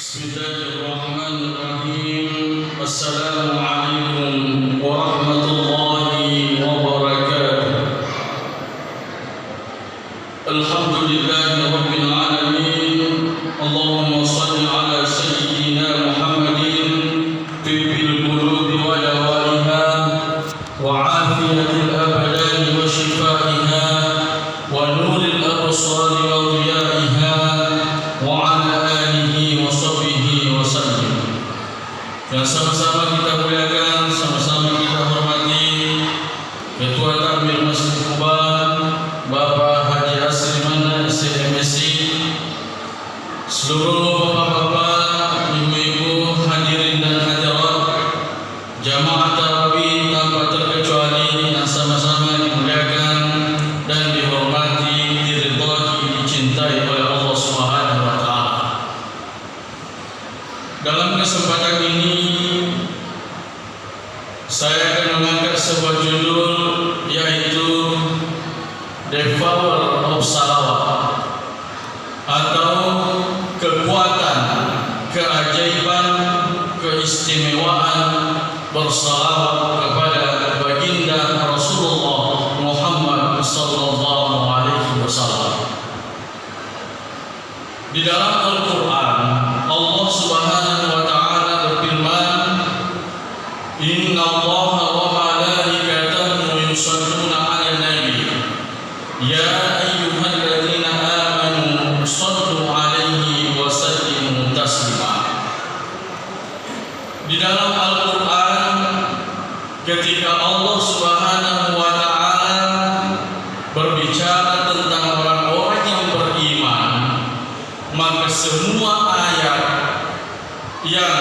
Bismillahirrahmanirrahim. Assalamualaikum warahmatullahi wabarakatuh. Alhamdulillahi rabbil alamin. Allahumma salli ala sayyidina Muhammadin tibbil qulubi wa dawaiha wa afiyatil abdani wa shifaiha wa nuril absari wa dhiyaiha wa ala alihi wa sahbihi wa sallim. Yang sama-sama kita muliakan, sama-sama kita hormati Ketua Takmir Masjid Kuban Bapak Haji Asri Mana SMSC, seluruh bapak-bapak, ibu-ibu, hadirin dan hadirat, jamaah tarawih tanpa terkecuali yang sama-sama dimuliakan dan dihormati, diridhai, dicintai oleh Allah Subhanahu wa taala. Dalam kesempatan ini saya akan mengangkat sebuah judul, yaitu The Power of Salawat, atau kekuatan, keajaiban, keistimewaan bersalawat kepada baginda Rasulullah Muhammad sallallahu alaihi wasallam. Di dalam Al-Quran, Allah Subhanahu wa taala berfirman, Inna Allaha wa malaikatahu yusalluna 'alan nabi ya ayyuhalladzina amanu sallu 'alaihi wa sallimu taslima. Di dalam Al-Quran, ketika Allah Subhanahu wa taala berbicara tentang orang-orang yang beriman, maka semua ayat yang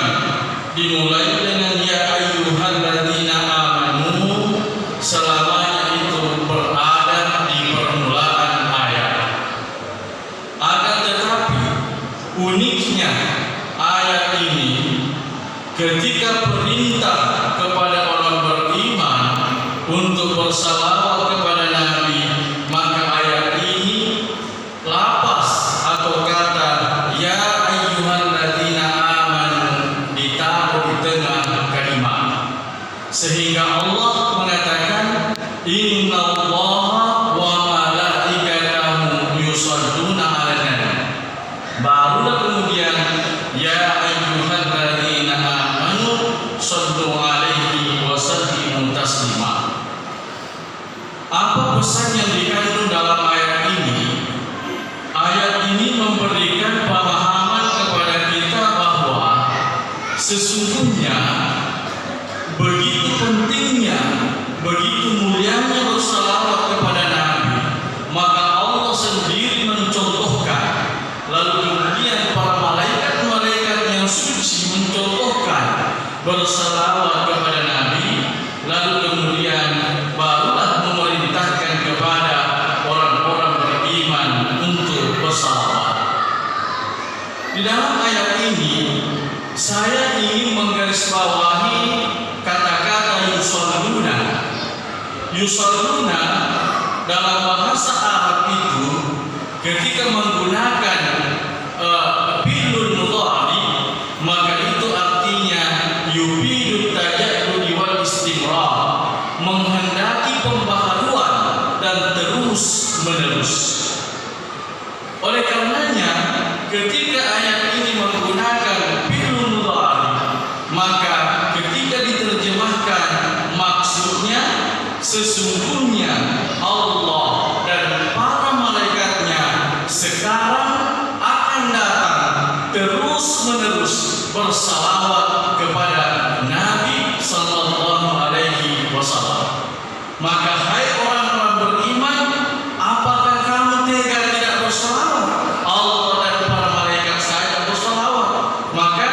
dimulai dengan ya ayyuhalladzina amanu selamanya itu berada di permulaan ayat. Akan tetapi uniknya ayat ini, ketika perintah kepada orang beriman untuk bersalawat kepada Nabi, maka ayat ini lapas atau kata ya ayyuhalladzina amanu ditaruh di tengah kalimat, sehingga Allah mengatakan innallaha wa malaikatahu yusalluna 'alan nabi. Barulah kemudian ya ayyuhalladzina amanu sallu 'alaihi wa sallimu taslima. Apa pesan yang dikandung dalam ayat ini? Ayat ini memberikan pemahaman kepada kita bahwa sesungguhnya begitu pentingnya, begitu mulianya bersalawat kepada Nabi, maka Allah sendiri mencontohkan, lalu kemudian para malaikat-malaikat yang suci mencontohkan bersalawat kepada Nabi, lalu kemudian barulah memerintahkan kepada orang-orang beriman untuk bersalawat. Di dalam ayat ini saya ingin menggarisbawahi kata-kata yusalluna. Yusalluna dalam bahasa Arab itu ketika menggunakan fi'lul mudhari, maka itu artinya yufidu tajaddud wal istimrar, menghendaki pembaharuan dan terus menerus. Oleh karenanya, ketika ayat ini menggunakan fi'lul mudhari, maka ketika diterjemahkan maksudnya sesungguhnya Allah dan para malaikatnya sekarang akan datang terus menerus bersalawat kepada Nabi sallallahu alaihi wasallam. Maka hai orang-orang beriman, apakah kamu tega tidak bersalawat? Allah dan para malaikat saja bersalawat. Maka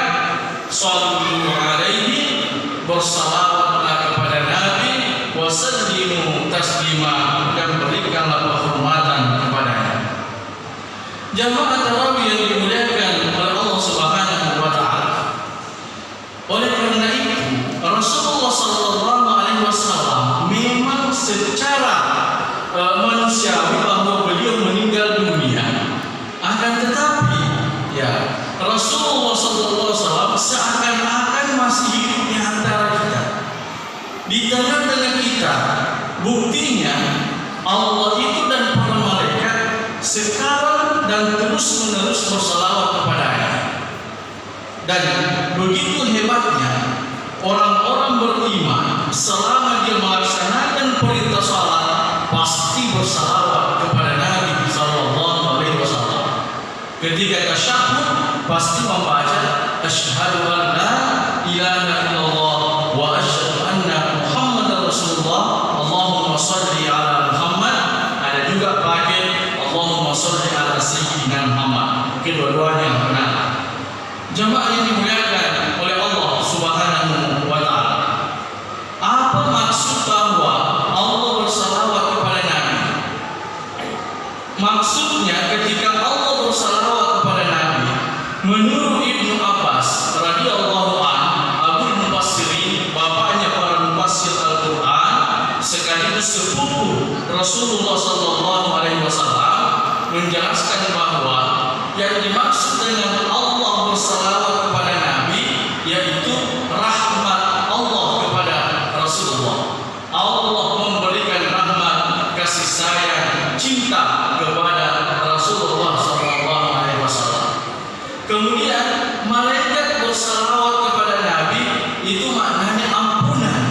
sallu alaihi, bersalawatlah kepada Nabi, wa sallimu taslima, dan berikanlah penghormatan kepadanya. Jamaah tarawih yang dimuliakan oleh Allah Subhanahu wa taala, Rasulullah SAW seakan-akan masih hidup di antara kita, di tengah-tengah kita. Buktinya Allah itu dan para malaikat sekarang dan terus-menerus bersalawat kepadanya. Dan begitu hebatnya orang-orang beriman, selama dia melaksanakan perintah salat pasti bersalawat kepada Nabi sallallahu alaihi wasallam. Ketika tasyahhud pasti membaca asyhadu an la ilaha illallah wa asyhadu anna Muhammadar Rasulullah. Allahumma shalli ala Muhammad. Ada juga pakai Allahumma shalli ala sayyidina Muhammad. Kedua-duanya benar. Jemaah yang dimuliakan oleh Allah Subhanahu wa taala. Apa maksud bahwa Allah bersalawat kepada Nabi? Maksudnya ketika Allah bersalawat kepada Nabi, menurut Ibnu Abbas radhiyallahu anhu, Abul Mufassirin, bapaknya para mufassir Al-Qur'an, sekaligus sepupu Rasulullah sallallahu alaihi wasallam, menjelaskan bahwa yang dimaksud dengan Allah bersalawat kepada Nabi yaitu rahmat Allah kepada Rasulullah. Allah memberikan rahmat, kasih sayang, cinta kepada Rasulullah sallallahu alaihi wasallam. Kemudian malaikat bersalawat kepada Nabi itu maknanya ampunan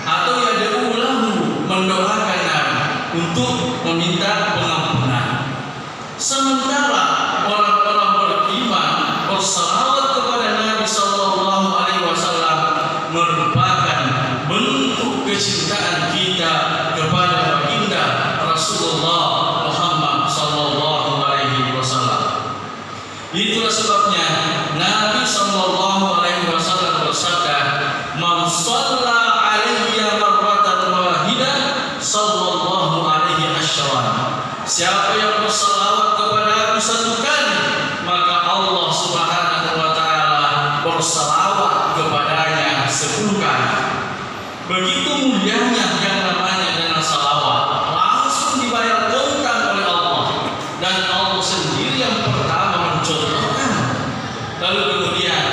atau yad'ulahu, mendoakan Nabi untuk meminta pengampunan. Sementara orang-orang beriman bersalawat kepada Nabi sallallahu alaihi wasallam merupakan bentuk kecintaan kita kepada baginda Rasulullah Muhammad sallallahu alaihi wasallam. Itulah sebabnya Nabi sallallahu alaihi wasallam bersabda, "Man shalla alayya marratan wahidah sallallahu alaihi asyran." Siapa yang bersalawat kepada aku satu kali, maka Allah Subhanahu wa taala bersalawat kepadanya 10 kali. Begitu mulianya yang namanya dengan salawat, langsung dibayar tentang oleh Allah, dan Allah sendiri yang pertama mencontohkan. Lalu kemudian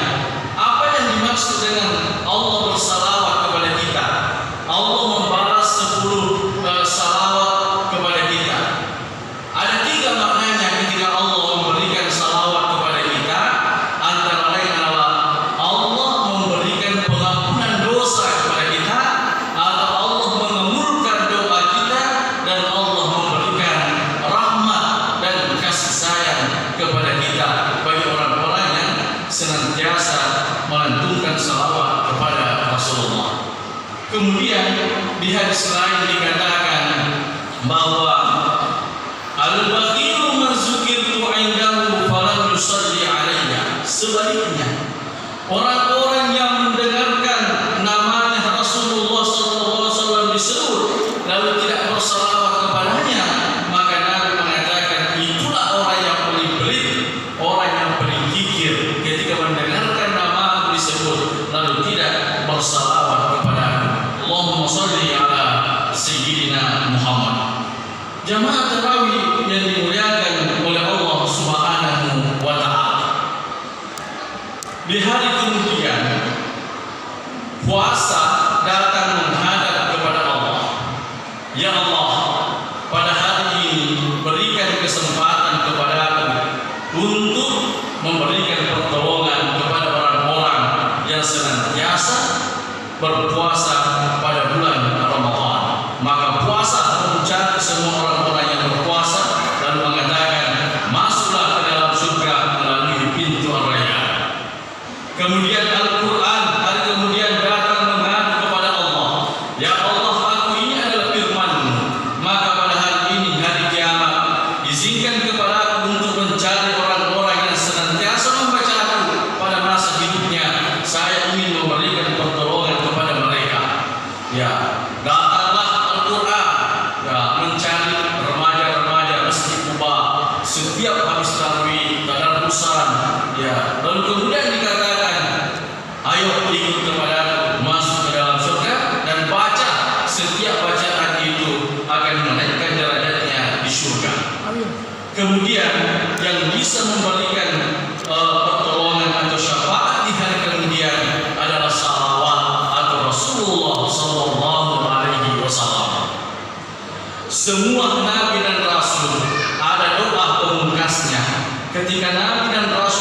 apa yang dimaksud dengan Allah bersalawat kepada kita? Allah membalas 10 salawat kepada kita. Ada 3 maknanya ketika Allah memberikan salawat kepada kita. Antara lain adalah Allah memberikan pengampunan dosa kepada kita, atau Allah mengabulkan doa kita, dan Allah memberikan rahmat dan kasih sayang kepada kita bagi orang-orang yang senantiasa melantunkan salawat kepada Rasulullah. Kemudian di hadis lain dikatakan bahwa al-baqilu man zukirtu indahu falam yusalli alayya. Sebaliknya, orang-orang yang mendengarkan namanya Rasulullah sallallahu alaihi wasallam disebut lalu tidak bersalawat kepadanya, maka Nabi mengatakan itulah orang yang paling pelit, orang yang paling kikir ketika mendengarkan nama disebut lalu tidak bersalawat kepada Allahumma shalli ala sayyidina Muhammad. Jamaah tarawih yang dimuliakan oleh Allah Subhanahu wa taala. Di hari kemudian puasa datang menghadap kepada Allah. Ya Allah, pada hari ini berikan kesempatan kepada aku untuk memberikan pertolongan kepada orang-orang yang senantiasa berpuasa pada bulan Ramadan. Maka puasa mencari semua orang-orang yang berpuasa lalu mengatakan, masuklah ke dalam surga melalui pintu Ar-Rayyan. Kemudian Al-Quran hari kemudian datang mengadu kepada Allah. Ya Allah, aku ini adalah firman-Mu, maka pada hari ini, hari kiamat, izinkan kepada aku untuk mencari orang-orang yang senantiasa membaca aku pada masa hidupnya. Saya ingin memberikan pertolongan kepada mereka. Ya, datanglah Al-Quran, ya, mencari remaja-remaja Masjid Quba setiap habis tarawih, tadarrusan, ya. Lalu kemudian dikatakan, ayo ikut kepada aku masuk ke dalam surga, dan baca setiap bacaan itu akan menaikkan derajatnya di surga. Kemudian yang bisa memberikan pertolongan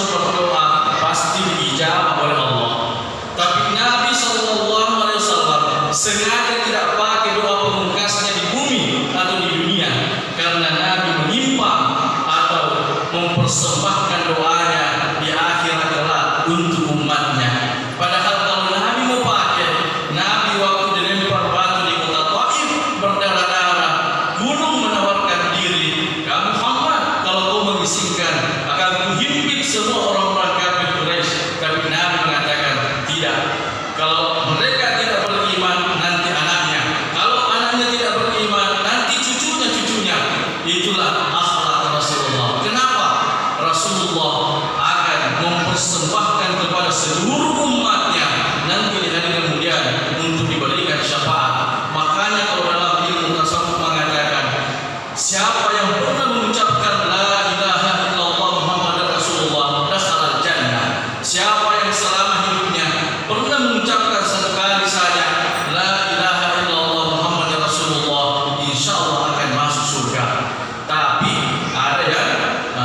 Rasul berdoa pasti diijabah oleh Allah. Tapi Nabi SAW sengaja tidak pakai doa pemungkasnya di bumi atau di dunia, karena Nabi menyimpang atau mempersembahkan doanya di akhirat kelak untuk umatnya. Padahal kalau Nabi mau pakai, Nabi waktu dilempar batu di kota Taif berdarah-darah, gunung menawarkan diri, "Kamu Muhammad, kalau kau mengizinkan akan kuhimpit semua orang-orang kafir Quraisy." Tapi Nabi mengatakan tidak. Kalau mereka tidak beriman, nanti anaknya. Kalau anaknya tidak beriman, nanti cucunya. Itulah akhlak Rasulullah. Kenapa? Rasulullah akan mempersembahkan kepada seluruh umatnya nanti di hari kemudian untuk diberikan syafaat. Makanya kalau dalam ilmu tasawuf mengatakan, siapa yang pernah mengucapkan la ilaha illallah Muhammadar Rasulullah dakhala jannah. Siapa yang selama hidupnya pernah mengucapkan satu kali saja la ilaha illallah Muhammadar Rasulullah, insyaallah akan masuk surga. Tapi ada yang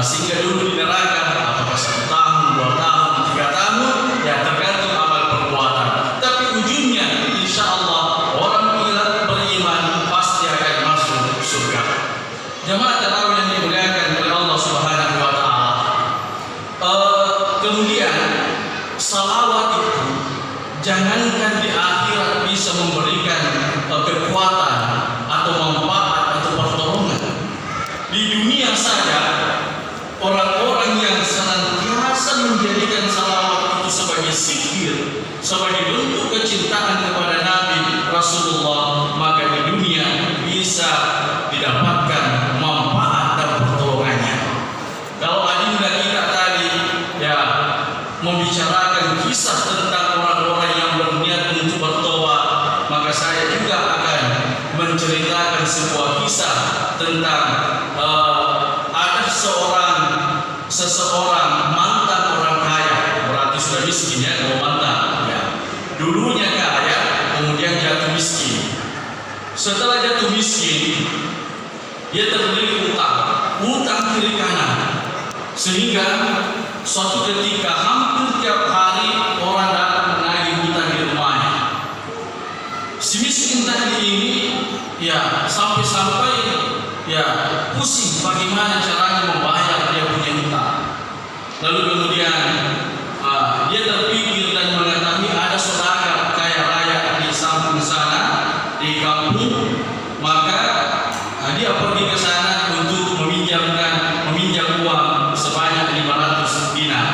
singgah dulu di neraka, apakah 1 tahun, 2 tahun, 3 tahun, ya tergantung amal perbuatan. Tapi ujungnya insyaallah orang beriman pasti akan masuk surga. Jemaah tarawih yang dimuliakan oleh Allah Subhanahu wa taala. Kemudian salawat itu jangankan di akhirat bisa memberikan kekuatan atau manfaat atau pertolongan. Di dunia saja orang-orang yang senantiasa menjadikan salawat itu sebagai zikir, sebagai bentuk kecintaan kepada Nabi Rasulullah, maka di dunia bisa didapatkan manfaat dan pertolongannya. Kalau adinda kita tadi ya membicarakan kisah tentang orang-orang yang berniat untuk bertobat, maka saya juga akan menceritakan sebuah kisah tentang ada seseorang mantan orang kaya, berarti sudah miskin ya kalau mantan ya. Dulunya kaya, kemudian jatuh miskin. Setelah jatuh miskin, dia terlilit utang kiri kanan, sehingga suatu ketika hampir tiap hari orang datang menagih hutang di rumahnya. Si miskin tadi ini ya sampai ya pusing bagaimana caranya membayar dia punya hutang. Lalu kemudian dia terpikir dan mengetahui ada saudara kaya raya di samping sana di kampung, maka dia pergi ke sana untuk meminjam uang sebanyak 500 dinar.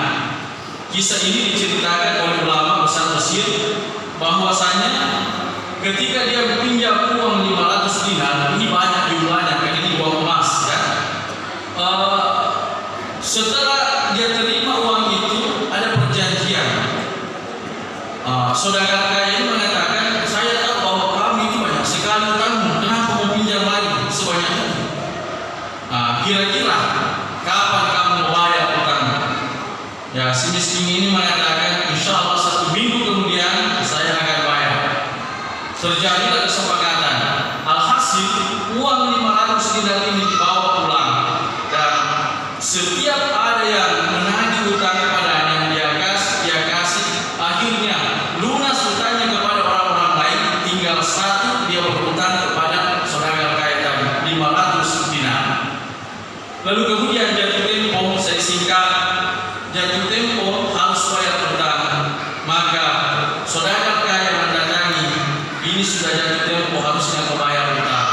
Kisah ini diceritakan oleh ulama besar Mesir bahwasanya ketika dia meminjam uang 500 dinar, ini banyak jumlahnya, kan ini uang emas ya. Setelah dia terima uang itu ada perjanjian. Saudara kaya ini mengatakan, saya tahu bahwa kami itu banyak sekali utang, kenapa mau pinjam lagi sebanyak itu? Kira-kira kapan kamu membayar utang? Ya, si miskin ini mengatakan, insya Allah 1 minggu kemudian saya akan bayar. Terjadilah kesepakatan. Alhasil uang 500 dinar ini dibawa pulang, dan setiap ada yang menagih utang kepadanya dia kasih. Akhirnya lunas utangnya kepada orang-orang lain, tinggal satu dia berhutang kepada saudara kaya tadi 500 dinar. Lalu kemudian jatuh tempo, saya singkat, jatuh tempo harus bayar utang. Maka saudara kaya mendatangi, ini sudah jatuh tempo, harusnya kebayar utang.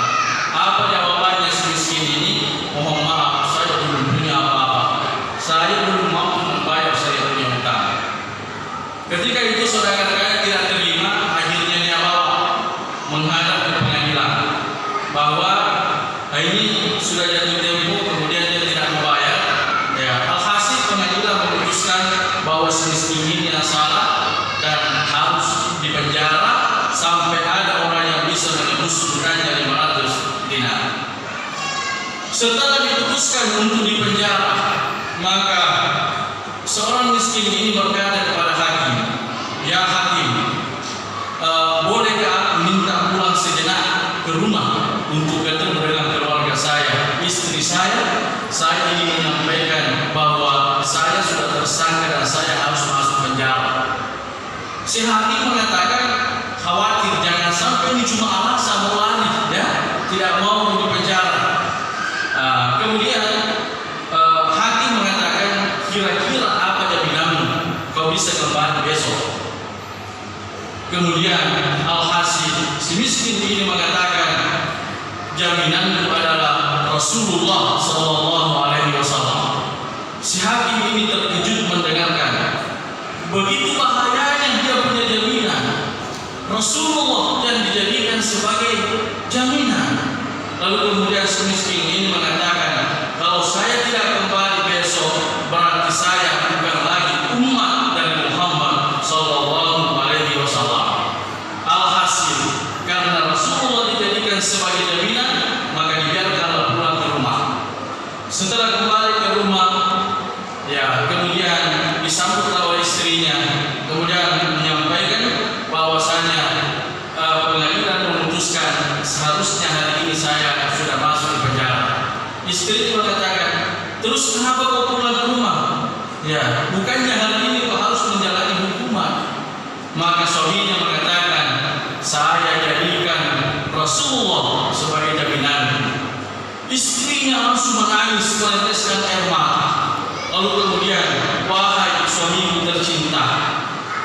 Apa jawabannya si miskin ini? Mohon maaf, saya belum punya apa-apa, saya belum mampu membayar saya punya utang. Ketika itu saudara kaya tidak terima, akhirnya dia bawa menghadap ke pengadilan bahwa ini sudah jatuh tempo, kemudian dia tidak membayar. Ya, alhasil pengadilan memutuskan bahwa si miskin ini yang salah dan harus dipenjara sampai ada orang yang bisa menebus hutangnya 500 dinar. Setelah diputuskan untuk dipenjara, maka seorang miskin ini berkata kepada hakim, ya hakim, bolehkah aku minta pulang sejenak ke rumah untuk ketemu dengan keluarga saya, istri saya ingin menyampaikan bahwa saya sudah tersangka dan saya harus masuk penjara. Si hakim mengatakan khawatir jangan sampai ini cuma alasan mau lari, ya, tidak mau di penjara. Kemudian hakim mengatakan kira-kira apa jaminanmu kau bisa kembali besok. Kemudian Al-Hasil si miskin ini mengatakan jaminanku adalah Rasulullah Sallallahu Alaihi Wasallam. Si hakim ini terkejut mendengarkan begitu bahayanya dia punya jaminan. Rasulullah yang dijadikan sebagai jaminan. Lalu kemudian si miskin ini mengatakan kalau saya tidak kembali besok berarti saya bukan lagi umat dari Muhammad Sallallahu Alaihi Wasallam. Alhasil karena Rasulullah dijadikan sebagai jaminan maka dibiarkanlah pulang ke rumah. Setelah kembali ke rumah, ya kemudian disambut oleh istrinya, kemudian menyampaikan bahwasanya pengadilan memutuskan seharusnya hari ini saya sudah masuk di penjara. Istri mengatakan, terus kenapa kau pulang ke rumah? Ya, bukannya hari ini kau harus menjalani hukuman. Maka suaminya mengatakan, saya jadikan Rasulullah sebagai jaminan. Istrinya langsung menangis meneteskan air mata. Lalu kemudian, wahai suamiku tercinta,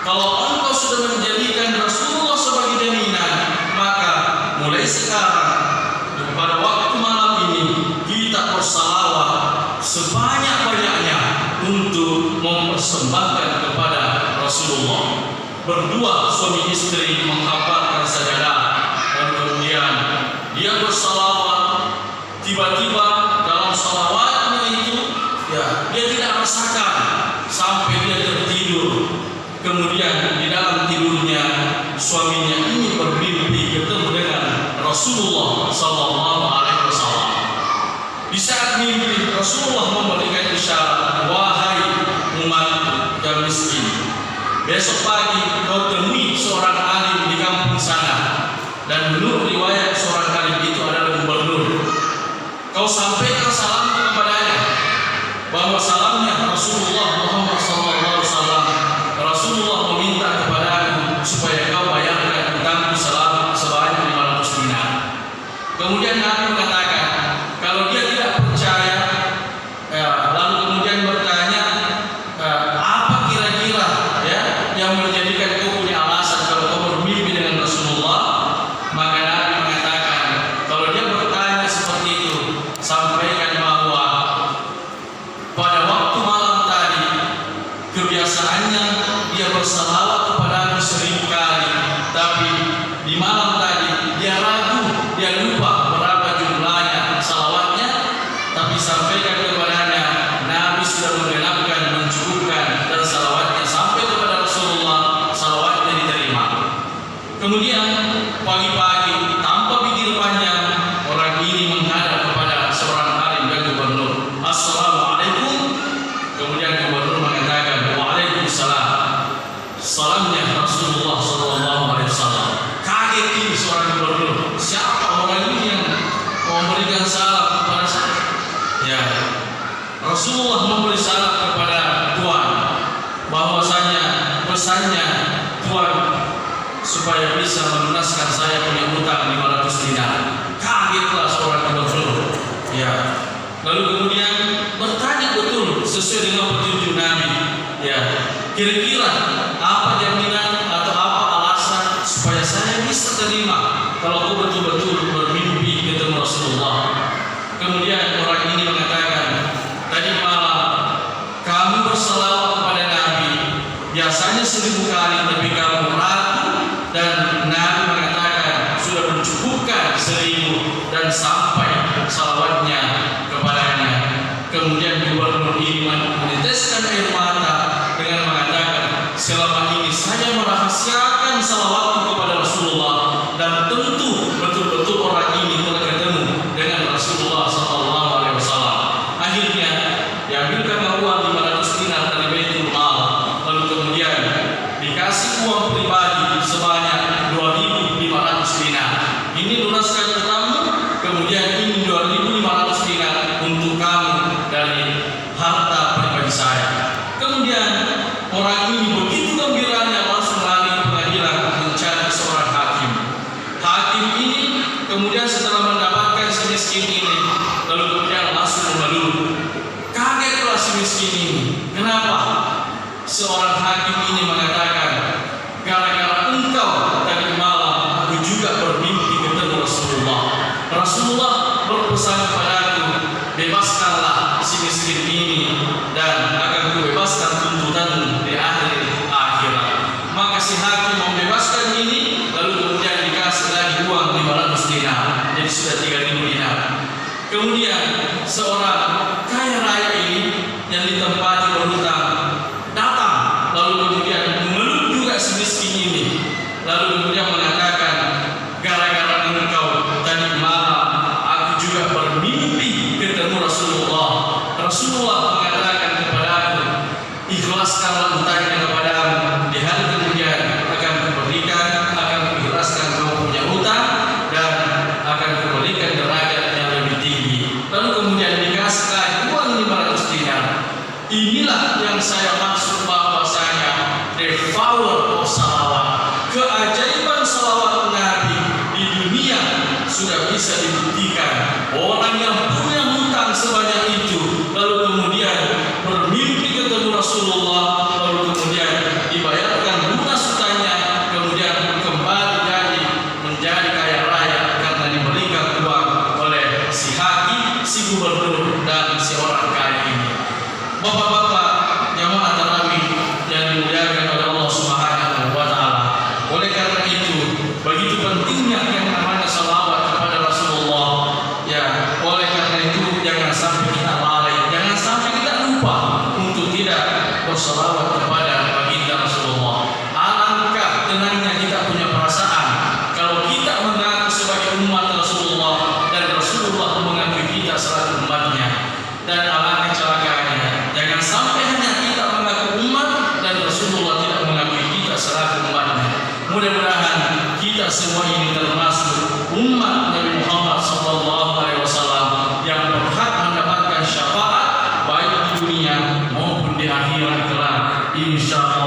kalau engkau sudah menjadikan Rasulullah sebagai jaminan, maka mulai sekarang pada waktu malam ini kita bersalawat sebanyak-banyaknya untuk mempersembahkan kepada Rasulullah. Berdua suami istri menghabarkan sajadah dan kemudian dia bersalawat. Tiba-tiba dalam salawatnya itu, ya dia tidak merasakan sampai dia tertidur. Kemudian di dalam tidurnya suaminya ini bermimpi ketemu dengan Rasulullah Sallallahu Alaihi Wasallam. Di saat mimpi Rasulullah memberikan isyarat, wahai umat yang miskin, besok pagi kau temui seorang alim di kampung sana, dan menurut riwayat seorang alim itu adalah gubernur. Kau sampaikan salam kepadanya bahwa salamnya Rasulullah Muhammad SAW. Rasulullah meminta kepadaku supaya kau bayarkan hutangku sebanyak 500 dinar. Kemudian Nabi mengatakan kalau dia tidak percaya, lalu kemudian bertanya apa kira-kira ya yang menjadikan kau punya alasan kalau kau bermimpi dengan Rasulullah. Maka Nabi mengatakan kalau dia bertanya seperti itu, sampaikan bahwa pada waktu malam tadi kebiasaannya dia bersalawat kepada Nabi 1000 kali, tapi di malam tadi dia ragu, dia lupa berapa jumlahnya salawatnya, tapi sampaikan kepadanya Nabi sudah menggenapkan, mencukupkan dan salawatnya sampai kepada Rasulullah, salawatnya diterima. Kemudian pagi-pagi tanpa pikir panjang orang ini menghadap kepada seorang alim dan gubernur. Assalamualaikum. Kemudian gubernur mengatakan waalaikumsalam. Salamnya Rasulullah Sallallahu Alaihi Wasallam. Kaget ini seorang gubernur. Siapa orang ini yang memberikan salam kepada saya? Ya, Rasulullah memberi salam kepada Tuhan bahwasanya pesannya Tuhan supaya bisa melunaskan saya punya hutang 500 dinar. Kagetlah seorang gubernur. Ya. Lalu kemudian bertanya betul sesuai dengan petunjuk Nabi. Ya. Kira-kira apa jaminan atau apa alasan supaya saya bisa terima kalau aku betul-betul bermimpi ketemu Rasulullah? Kemudian orang ini mengatakan, tadi malam kamu bersalawat kepada Nabi biasanya 1000 kali, tapi kamu ragu dan Nabi mengatakan sudah mencukupkan 1000 dan sampai salawatnya kepadanya. Kemudian gubernur ini meneteskan air mata dengan mengatakan, selama ini saya merahasiakan salawatku kepada Rasulullah dan tentu betul-betul orang ini telah ketemu dengan Rasulullah Sallallahu Alaihi Wasallam. Akhirnya diambilkan uang 500 dinar dari Baitul Mal, lalu kemudian dikasih uang pribadi sebanyak 2.500 dinar. Ini lunaskan utangmu, kemudian ini 2.500 dinar untuk kamu dari harta pribadi saya. Kemudian orang ini begitu gembiranya langsung lari ke pengadilan mencari seorang hakim. Hakim ini kemudian setelah mendapatkan si miskin ini, lalu kemudian langsung mengeluh. Kagetlah si miskin ini. Kenapa? Seorang hakim ini mengatakan, gara-gara engkau tadi malam aku juga bermimpi ketemu Rasulullah. Rasulullah berpesan kepadaku, bebaskanlah si miskin ini dan akan kubebaskan tuntutanmu di akhir akhirat. Maka si hakim membebaskan ini, lalu kemudian dikasih lagi uang 500 dinar, jadi sudah 3.000 dinar. Kemudian seorang kaya raya ini yang ditempati berhutang datang, lalu kemudian mengeluh juga si miskin ini, lalu kemudian mengatakan, gara-gara engkau tadi malam aku juga bermimpi ketemu Rasulullah. Rasulullah mengatakan kepadaku, ikhlaskanlah hutangnya kepadamu, di hari kemudian akan kuberikan, akan mengikhlaskan kau punya hutang dan akan kuberikan derajat yang lebih tinggi. Lalu kemudian dikasih lagi uang 500 dinar. Inilah yang saya maksud bahwasanya the power of salawat, keajaiban salawat Nabi di dunia sudah bisa dibuktikan. Orang yang punya hutang sebanyak itu, lalu kemudian bermimpi ketemu Rasulullah, lalu kemudian dibayarkan lunas hutangnya, kemudian kembali menjadi kaya raya karena diberikan uang oleh si hakim, si gubernur, dan si orang kaya ini. Bapak-bapak jamaah tarawih yang dimuliakan oleh Allah Subhanahu wa taala. Oleh karena itu, begitu pentingnya yang namanya salawat kepada Rasulullah. Ya, oleh karena itu jangan sampai kita lalai, jangan sampai kita lupa untuk tidak bersalawat kepada baginda Rasulullah. Alangkah tenangnya kita punya perasaan kalau kita mengaku sebagai umat Rasulullah dan Rasulullah mengakui kita selaku umatnya. Dan alangkah celakanya, jangan sampai hanya kita mengaku umat dan Rasulullah tidak mengakui kita selaku umatnya. Mudah-mudahan kita semua ini termasuk umat Nabi Muhammad SAW yang berhak mendapatkan syafaat baik di dunia maupun di akhirat kelak, insyaallah.